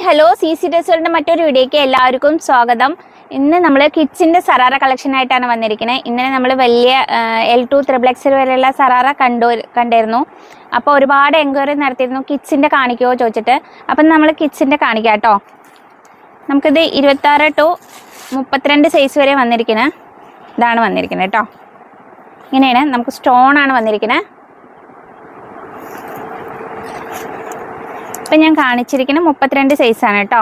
Hello CC ഡ്രസ്സുകളുടെ മറ്റൊരു വീഡിയോയ്ക്ക് എല്ലാവർക്കും സ്വാഗതം. ഇന്ന് നമ്മൾ കിഡ്സിൻ്റെ സറാറ കളക്ഷൻ ആയിട്ടാണ് വന്നിരിക്കുന്നത്. ഇന്നലെ നമ്മൾ വലിയ L2 XXL വരെയുള്ള സറാറ കണ്ടായിരുന്നു. അപ്പോൾ ഒരുപാട് എൻക്വയറി നടത്തിയിരുന്നു കിഡ്സിൻ്റെ കാണിക്കുമോ ചോദിച്ചിട്ട്. അപ്പം നമ്മൾ കിഡ്സിൻ്റെ കാണിക്കാം കേട്ടോ. നമുക്കിത് 26 to 32 സൈസ് വരെ വന്നിരിക്കുന്നത്. ഇതാണ് വന്നിരിക്കുന്നത് കേട്ടോ. ഇങ്ങനെയാണ്, നമുക്ക് സ്റ്റോൺ ആണ് വന്നിരിക്കുന്നത്. ഇപ്പം ഞാൻ കാണിച്ചിരിക്കുന്നത് 32 സൈസാണ് കേട്ടോ.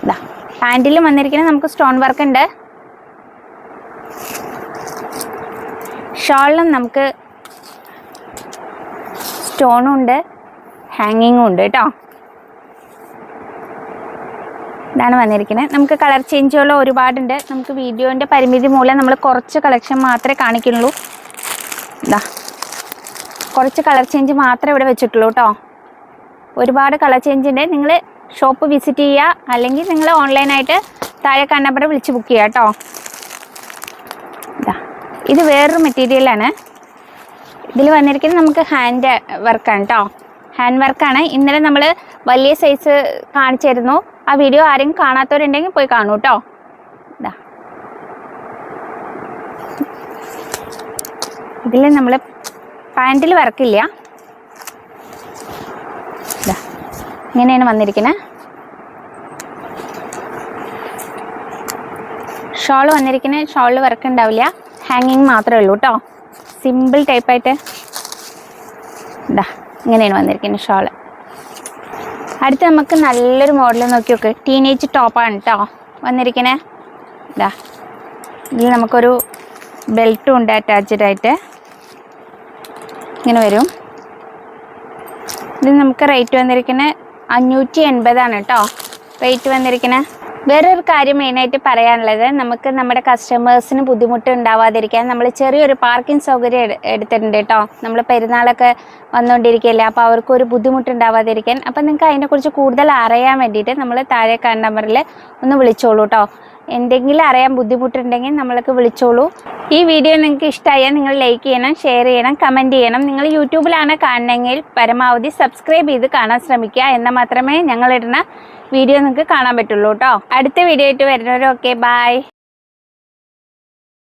ഇതാ പാൻറ്റിലും വന്നിരിക്കുന്നത് നമുക്ക് സ്റ്റോൺ വർക്ക് ഉണ്ട്. ഷോളിലും നമുക്ക് സ്റ്റോണും ഉണ്ട്, ഹാങ്ങിങ്ങും ഉണ്ട് കേട്ടോ. ഇതാണ് വന്നിരിക്കുന്നത്. നമുക്ക് കളർ ചേഞ്ചുകൾ ഒരുപാടുണ്ട്. നമുക്ക് വീഡിയോൻ്റെ പരിമിതി മൂലം നമ്മൾ കുറച്ച് കളക്ഷൻ മാത്രമേ കാണിക്കുന്നുള്ളൂ. ഇതാ കുറച്ച് കളർ ചേഞ്ച് മാത്രമേ ഇവിടെ വെച്ചിട്ടുള്ളൂ കേട്ടോ. ഒരുപാട് കളർ ചേഞ്ച് ഉണ്ട്. നിങ്ങൾ ഷോപ്പ് വിസിറ്റ് ചെയ്യുക, അല്ലെങ്കിൽ നിങ്ങൾ ഓൺലൈനായിട്ട് താഴെ നമ്പർ വിളിച്ച് ബുക്ക് ചെയ്യുക കേട്ടോ. ഇതാ ഇത് വേറൊരു മെറ്റീരിയലാണ്. ഇതിൽ വന്നിരിക്കുന്നത് നമുക്ക് ഹാൻഡ് വർക്കാണ് കേട്ടോ. ഹാൻഡ് വർക്കാണ്. ഇന്നലെ നമ്മൾ വലിയ സൈസ് കാണിച്ചിരുന്നു. ആ വീഡിയോ ആരെങ്കിലും കാണാത്തവരുണ്ടെങ്കിൽ പോയി കാണൂ കേട്ടോ. ഇതാ ഇതിൽ നമ്മൾ പാൻറ്റിൽ വർക്കില്ല. ഇങ്ങനെയാണ് വന്നിരിക്കുന്നത്. ഷോൾ വന്നിരിക്കുന്നത്, ഷോളിൽ വർക്ക് ഉണ്ടാവില്ല, ഹാങ്ങിങ് മാത്രമേ ഉള്ളൂ കേട്ടോ. സിമ്പിൾ ടൈപ്പായിട്ട് ഇതാ ഇങ്ങനെയാണ് വന്നിരിക്കുന്നത് ഷോള്. അടുത്ത് നമുക്ക് നല്ലൊരു മോഡൽ നോക്കി നോക്ക്. ടീനേജ് ടോപ്പാണ് കേട്ടോ വന്നിരിക്കുന്നത്. ഇതാ ഇതിൽ നമുക്കൊരു ബെൽറ്റും ഉണ്ട് അറ്റാച്ച്ഡ് ആയിട്ട്. ഇങ്ങനെ വരും. ഇത് നമുക്ക് റേറ്റ് വന്നിരിക്കുന്നത് 580 കേട്ടോ റേറ്റ് വന്നിരിക്കുന്നത്. വേറൊരു കാര്യം മെയിനായിട്ട് പറയാനുള്ളത്, നമുക്ക് നമ്മുടെ കസ്റ്റമേഴ്സിന് ബുദ്ധിമുട്ട് ഉണ്ടാവാതിരിക്കാൻ നമ്മൾ ചെറിയൊരു പാർക്കിംഗ് സൗകര്യം എടുത്തിട്ടുണ്ട് കേട്ടോ. നമ്മൾ പെരുന്നാളൊക്കെ വന്നുകൊണ്ടിരിക്കുകയല്ലേ, അപ്പോൾ അവർക്കൊരു ബുദ്ധിമുട്ടുണ്ടാവാതിരിക്കാൻ. അപ്പം നിങ്ങൾക്ക് അതിനെക്കുറിച്ച് കൂടുതൽ അറിയാൻ വേണ്ടിയിട്ട് നമ്മൾ താഴെ കാണുന്ന നമ്പറിൽ ഒന്ന് വിളിച്ചോളൂ കേട്ടോ. എന്തെങ്കിലും അറിയാൻ ബുദ്ധിമുട്ടുണ്ടെങ്കിൽ നമ്മൾക്ക് വിളിച്ചോളൂ. ഈ വീഡിയോ നിങ്ങൾക്ക് ഇഷ്ടമായാൽ നിങ്ങൾ ലൈക്ക് ചെയ്യണം, ഷെയർ ചെയ്യണം, കമൻറ്റ് ചെയ്യണം. നിങ്ങൾ യൂട്യൂബിലാണ് കാണണമെങ്കിൽ പരമാവധി സബ്സ്ക്രൈബ് ചെയ്ത് കാണാൻ ശ്രമിക്കുക. എന്നാൽ മാത്രമേ ഞങ്ങളിടുന്ന വീഡിയോ നിങ്ങൾക്ക് കാണാൻ പറ്റുള്ളൂ കേട്ടോ. അടുത്ത വീഡിയോ ആയിട്ട് വരുന്നവരൊക്കെ ബൈ.